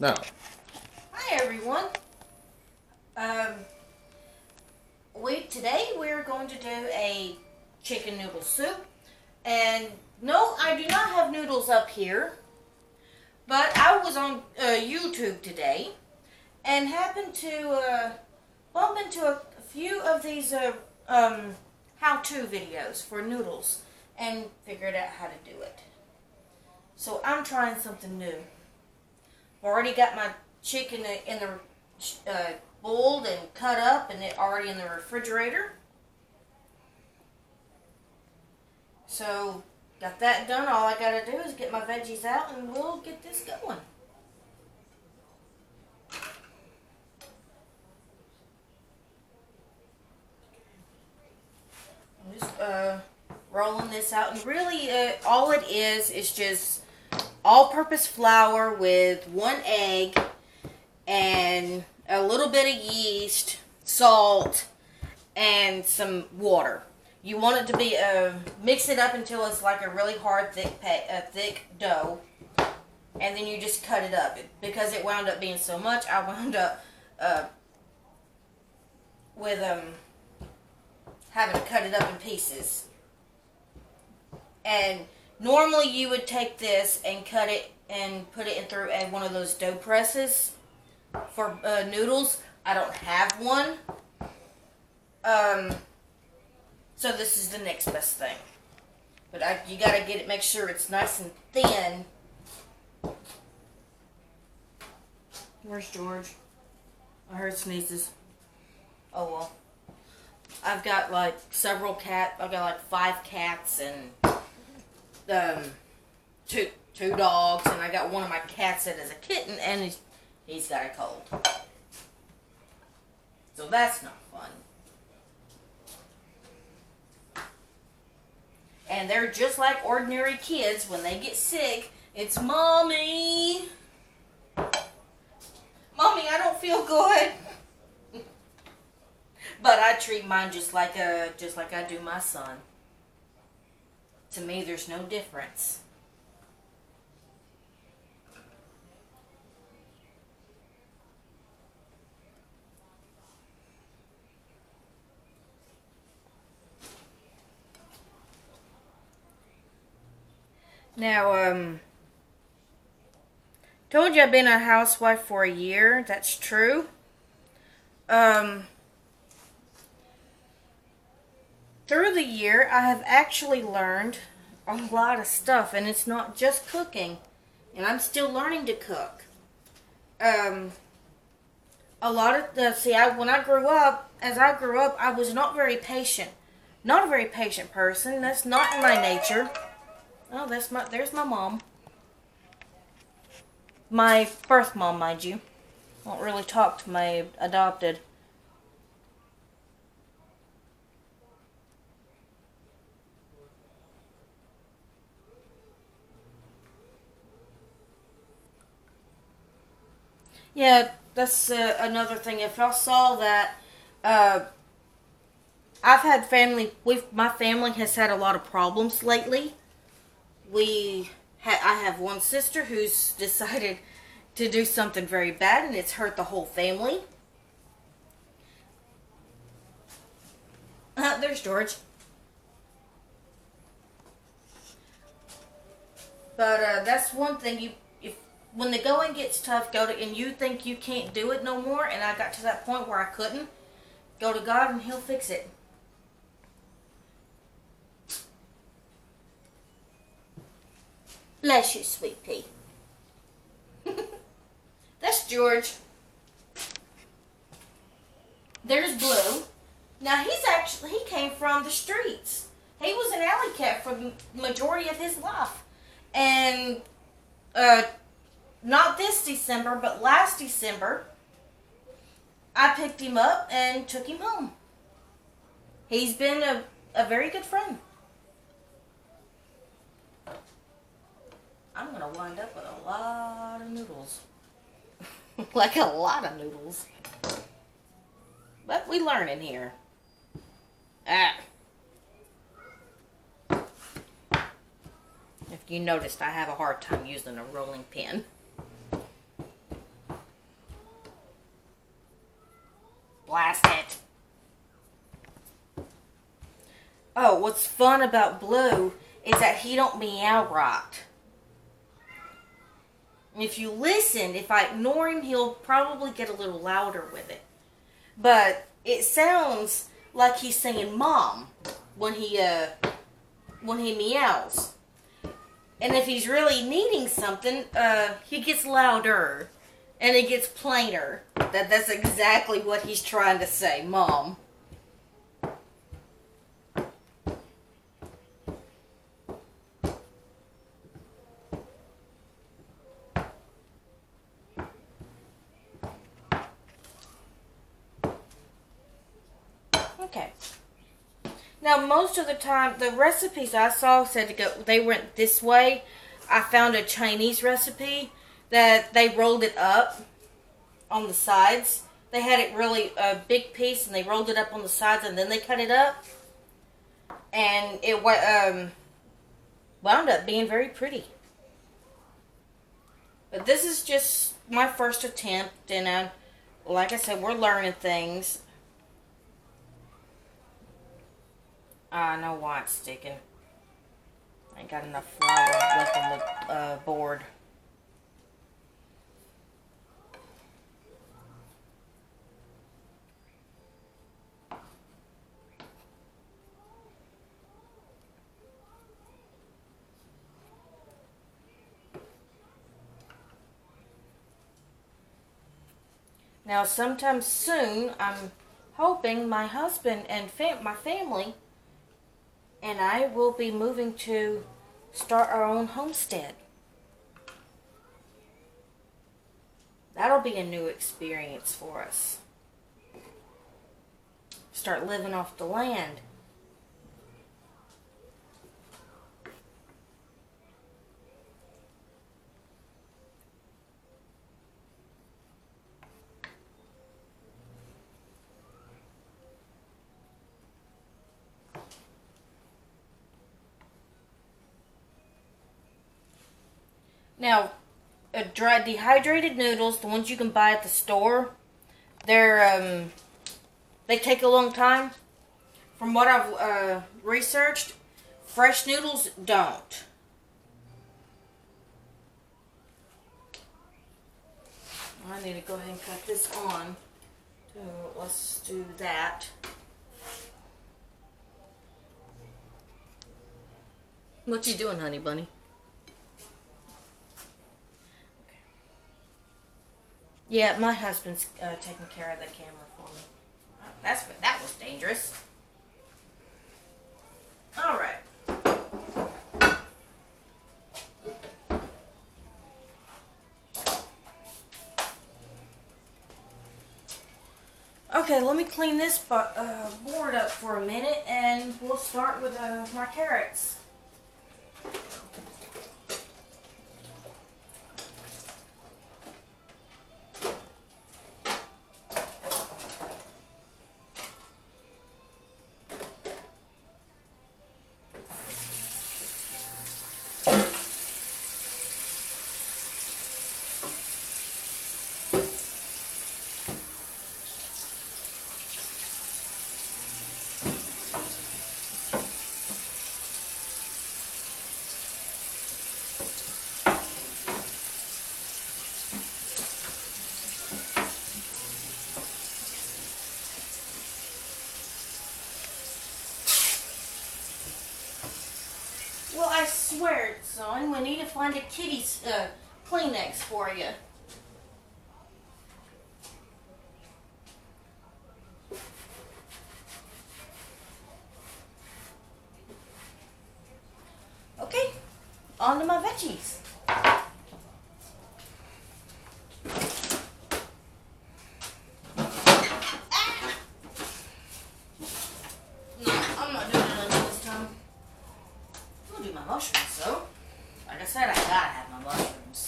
Now, Hi everyone. Um, today we're going to do a chicken noodle soup, and no, I do not have noodles up here, but I was on YouTube today and happened to bump into a few of these how-to videos for noodles and figured out how to do it. So I'm trying something new. I've already got my chicken in the boiled and cut up and it already in the refrigerator. So got that done. All I gotta do is get my veggies out and we'll get this going. I'm just rolling this out, and really all it is just all-purpose flour with 1 egg and a little bit of yeast, salt, and some water. You want it to be mix it up until it's like a really hard, thick dough, and then you just cut it up. Because it wound up being so much, I wound up with having to cut it up in pieces. And normally you would take this and cut it and put it in through one of those dough presses for noodles. I don't have one. So this is the next best thing. But you gotta get it, make sure it's nice and thin. Where's George? I heard sneezes. Oh well. I've got like several cats. I've got like 5 cats and two dogs, and I got one of my cats that is a kitten, and he's got a cold. So that's not fun. And they're just like ordinary kids. When they get sick, it's Mommy. Mommy, I don't feel good. But I treat mine just like I do my son. To me, there's no difference. Now, told you I've been a housewife for a year. That's true. Through the year, I have actually learned a lot of stuff, and it's not just cooking. And I'm still learning to cook. A lot of when I grew up, I was not very patient. Not a very patient person. That's not in my nature. Oh, there's my mom. My birth mom, mind you. I don't really talk to my adopted. Yeah, that's another thing. If y'all saw that, I've had my family has had a lot of problems lately. I have one sister who's decided to do something very bad, and it's hurt the whole family. There's George. But that's one thing. When the going gets tough, and you think you can't do it no more, and I got to that point where I couldn't, go to God and He'll fix it. Bless you, sweet pea. That's George. There's Blue. Now he came from the streets. He was an alley cat for the majority of his life. And not this December, but last December, I picked him up and took him home. He's been a very good friend. I'm going to wind up with a lot of noodles. Like a lot of noodles. But we learning here. If you noticed, I have a hard time using a rolling pin. Blast it. Oh, what's fun about Blue is that he don't meow right. If you listen, if I ignore him, he'll probably get a little louder with it. But it sounds like he's saying "mom" when he meows. And if he's really needing something, he gets louder and it gets plainer. That's exactly what he's trying to say, "mom." Okay. Now, most of the time, the recipes I saw said to go. They went this way. I found a Chinese recipe that they rolled it up on the sides. They had it really a big piece, and they rolled it up on the sides, and then they cut it up, and it wound up being very pretty. But this is just my first attempt, and like I said, we're learning things. I know why it's sticking. I ain't got enough flour left on the board. Now, sometime soon, I'm hoping my husband and my family and I will be moving to start our own homestead. That'll be a new experience for us. Start living off the land. Now, dry dehydrated noodles, the ones you can buy at the store, they take a long time. From what I've researched, fresh noodles don't. I need to go ahead and cut this on. So let's do that. What you doing, honey bunny? Yeah, my husband's taking care of the camera for me. That was dangerous. All right. Okay, let me clean this board up for a minute, and we'll start with my carrots. Well, I swear, son, we need to find a kitty's Kleenex for you. Okay, on to my veggies. Mushrooms, though. Like I said, I gotta have my mushrooms.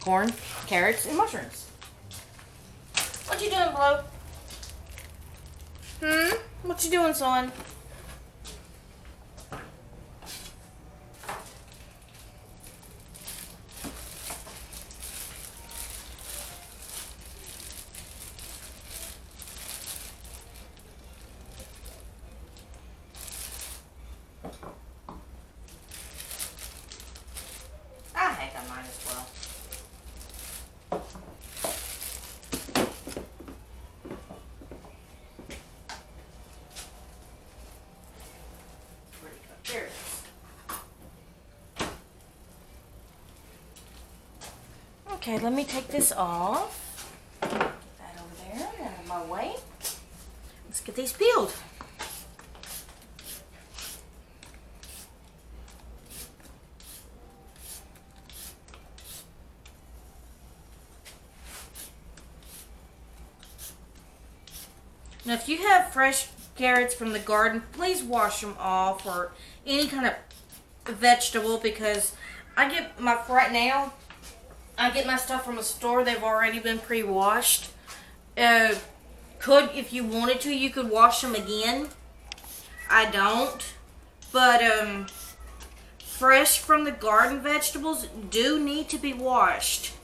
Corn, carrots, and mushrooms. What you doing, Blue? What you doing, son? Okay, let me take this off. Get that over there, out of my way. Let's get these peeled. Now, if you have fresh carrots from the garden, please wash them off, or any kind of vegetable, because right now, I get my stuff from a store. They've already been pre-washed. If you wanted to, you could wash them again. I don't. But fresh from the garden vegetables do need to be washed.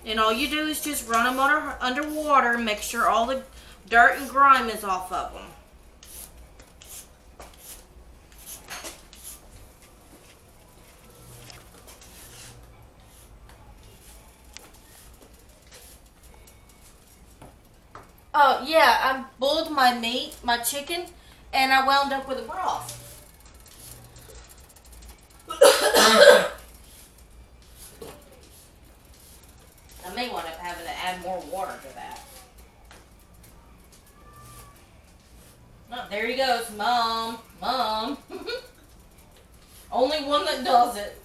And all you do is just run them under water and make sure all the dirt and grime is off of them. Oh, yeah, I boiled my chicken, and I wound up with a broth. I may wind up having to add more water to that. Oh, there he goes, Mom. Mom. Only one that does it.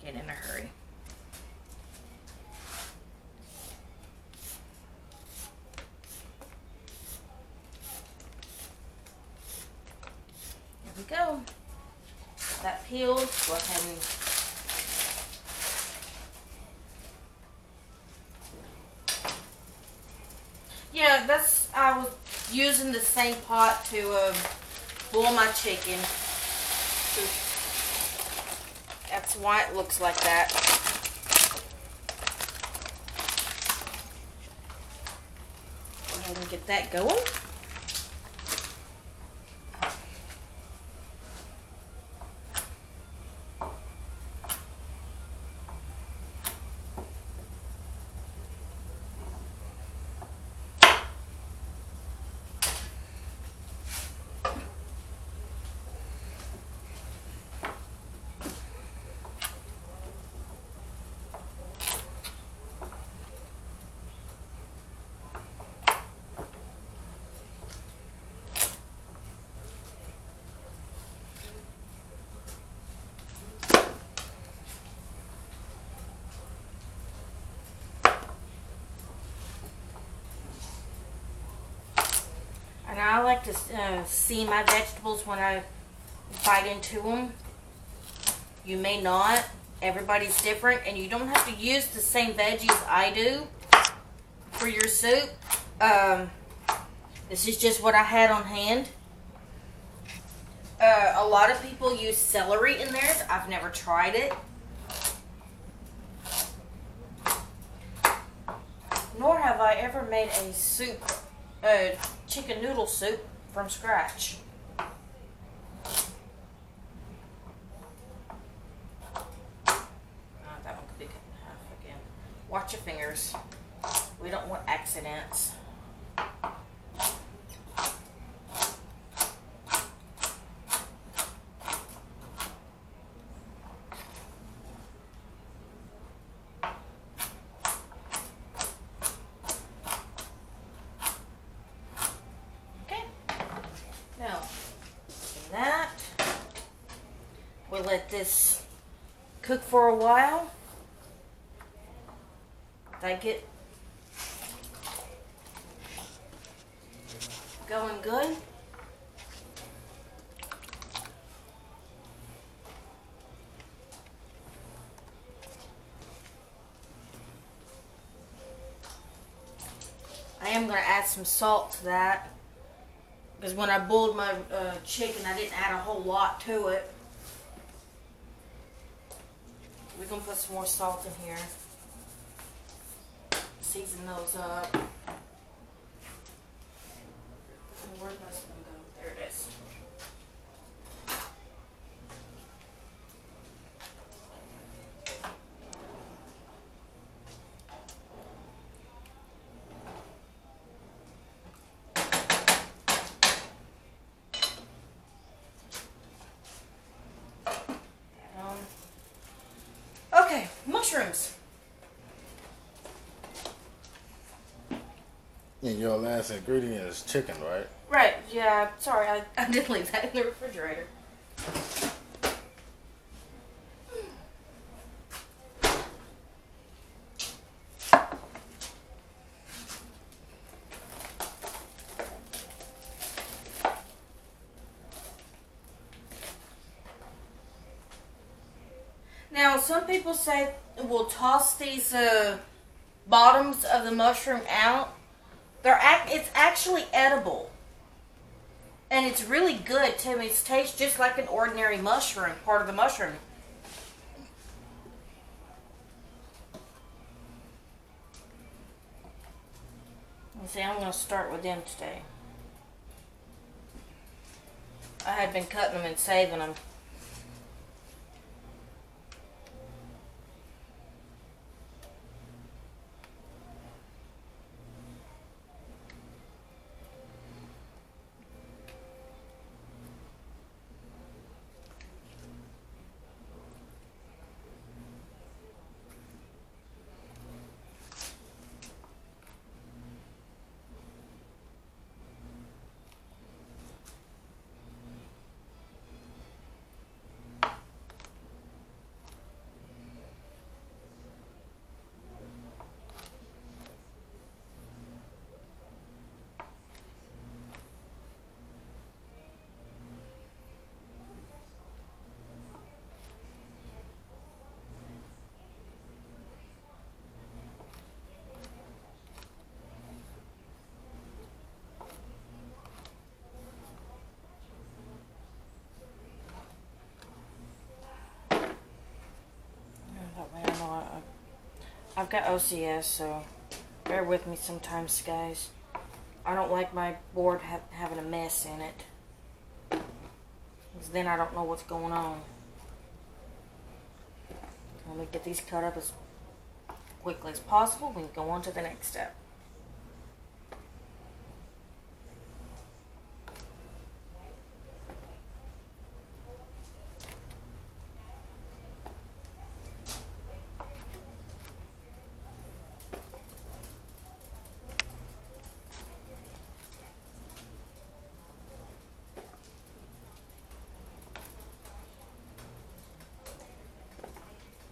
Get in a hurry. There we go. That peeled. Go ahead and I was using the same pot to boil my chicken. That's why it looks like that. Go ahead and get that going. And I like to see my vegetables when I bite into them. You may not. Everybody's different. And you don't have to use the same veggies I do for your soup. This is just what I had on hand. A lot of people use celery in theirs. I've never tried it. Nor have I ever made a soup, chicken noodle soup from scratch. Oh, that one could be cut in half again. Watch your fingers. We don't want accidents. We'll let this cook for a while. That get going good. I am going to add some salt to that, because when I boiled my chicken, I didn't add a whole lot to it. We're going to put some more salt in here. Season those up. Where's my spoon go? There it is. mushrooms. And your last ingredient is chicken, right? Right, yeah, sorry, I did leave that in the refrigerator. Now, some people say we'll toss these bottoms of the mushroom out. It's actually edible. And it's really good too. It tastes just like an ordinary mushroom, part of the mushroom. See, I'm going to start with them today. I had been cutting them and saving them. I've got OCS, so bear with me sometimes, guys. I don't like my board having a mess in it, because then I don't know what's going on. Let me get these cut up as quickly as possible. We can go on to the next step.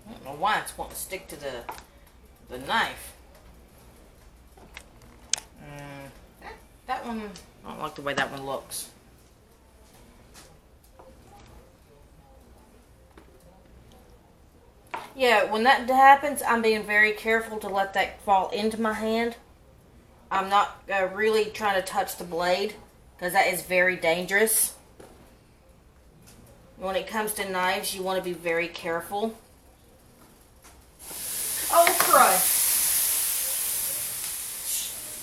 I don't know why it's wanting to stick to the knife. That one, I don't like the way that one looks. Yeah, when that happens, I'm being very careful to let that fall into my hand. I'm not really trying to touch the blade, because that is very dangerous. When it comes to knives, you want to be very careful. Oh, Christ.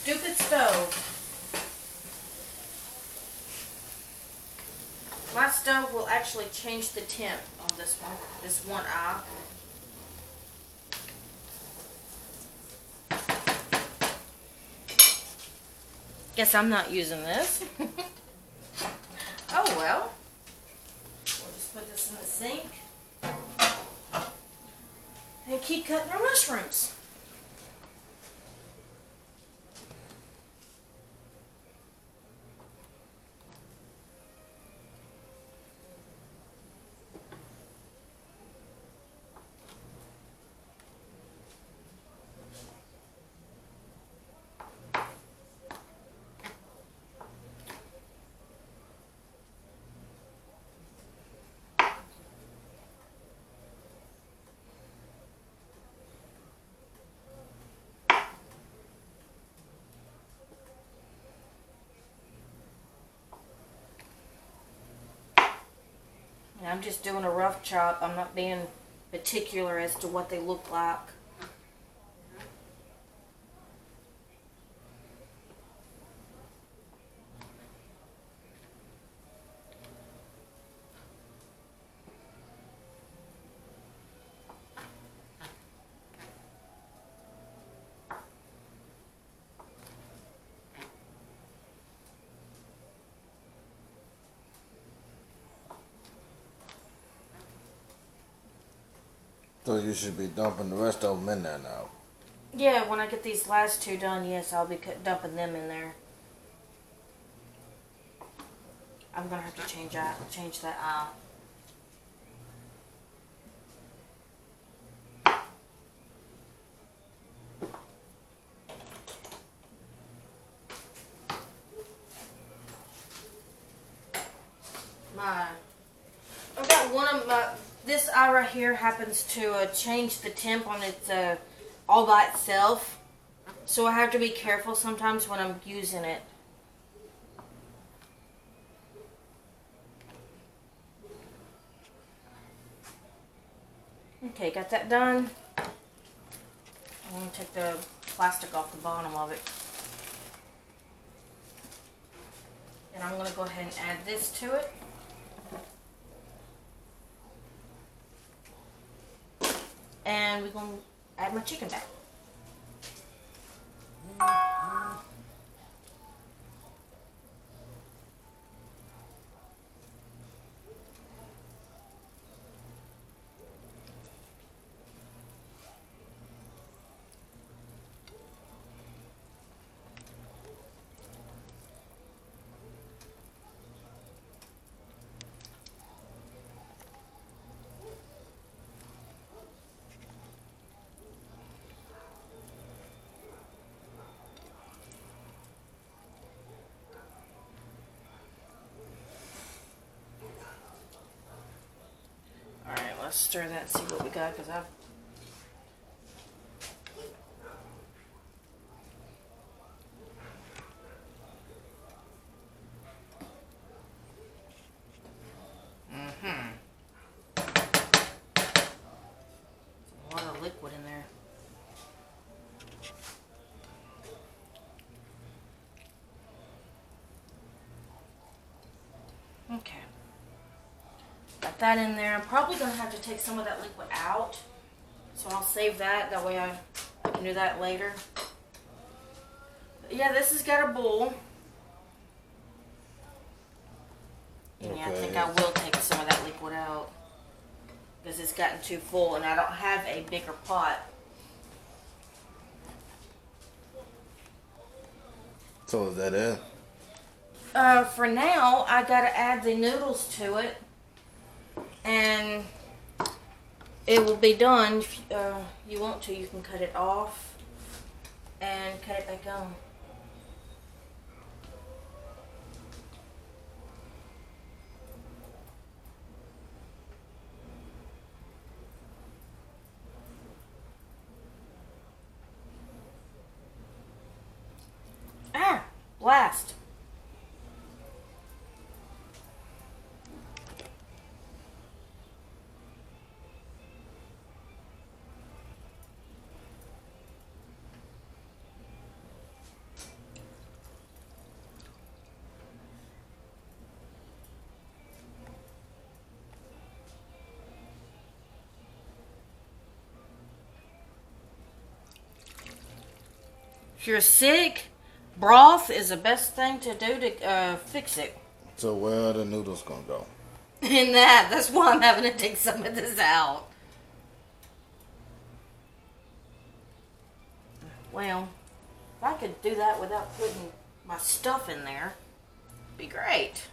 Stupid stove. My stove will actually change the temp on this one eye. Guess I'm not using this. Oh well. We'll just put this in the sink. And keep cutting our mushrooms. I'm just doing a rough chop. I'm not being particular as to what they look like. So you should be dumping the rest of them in there now. Yeah, when I get these last two done, yes, I'll be dumping them in there. I'm gonna have to change that aisle. I've got one of my, this eye right here happens to change the temp on its all by itself. So I have to be careful sometimes when I'm using it. Okay, got that done. I'm going to take the plastic off the bottom of it. And I'm going to go ahead and add this to it. And we're going to add my chicken back. Let's stir that and see what we got, because I've a lot of liquid in there. Okay. Got that in there. I'm probably going to have to take some of that liquid out. So I'll save that. That way I can do that later. But yeah, this has got a bowl. And yeah, I think I will take some of that liquid out. Because it's gotten too full and I don't have a bigger pot. So is that it? For now, I got to add the noodles to it. And it will be done. If you want to, you can cut it off and cut it back on. Ah, blast. If you're sick, broth is the best thing to do to fix it. So where are the noodles gonna go? In that's why I'm having to take some of this out. Well, if I could do that without putting my stuff in there, it'd be great.